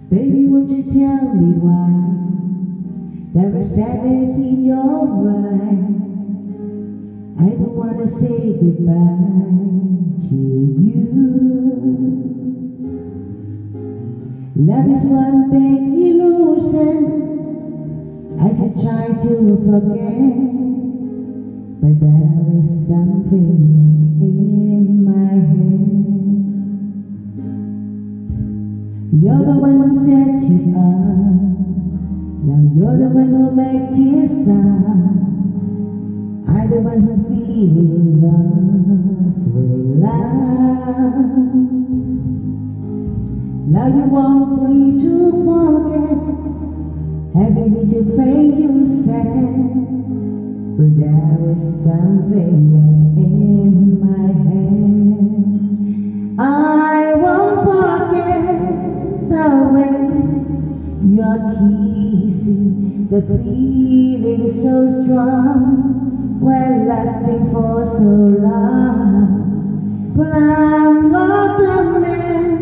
Baby, won't you tell me why there is sadness in your eyes? I don't wanna say goodbye to you. Love is one big illusion, I should try to forget, but there is something that's in my head. You're the one who set it up, now you're the one who makes it stop. I'm the one who feeling lost with love. Now you want me to forget, having me to fake you sad, but there is something that's in my head. I won't forget the way you're kissing, the feeling so strong, well lasting for so long. But I'm not the man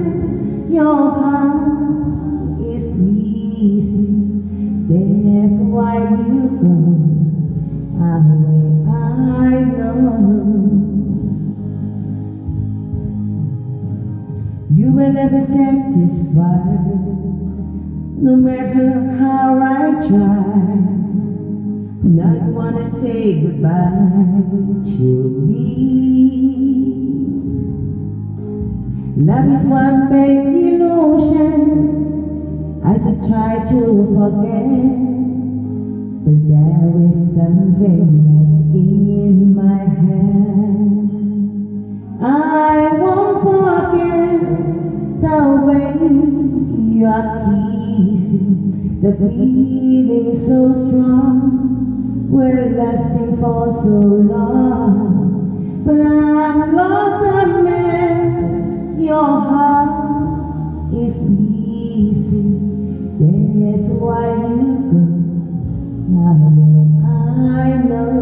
your heart is missing. That's why you go away, I know. You will never satisfy, no matter how I try. Now you wanna say goodbye to me. Love is one big illusion, I should try to forget, but there is something that's in my head. I won't forget the way you are kissing, the feeling so strong, we're lasting for so long. But I'm not the man your heart is missing. That's why you go away, I know.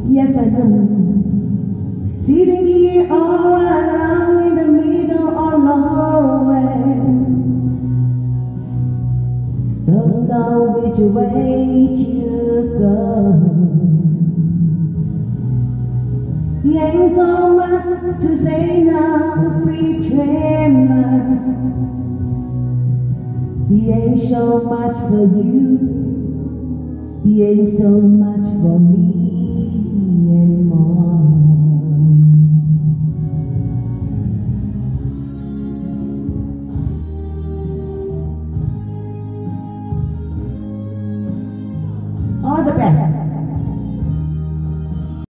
Yes, I know. Sitting here all alone in the middle of nowhere, don't know which way to go. There ain't so much to say now, between us. There ain't so much for you, there ain't so much for me.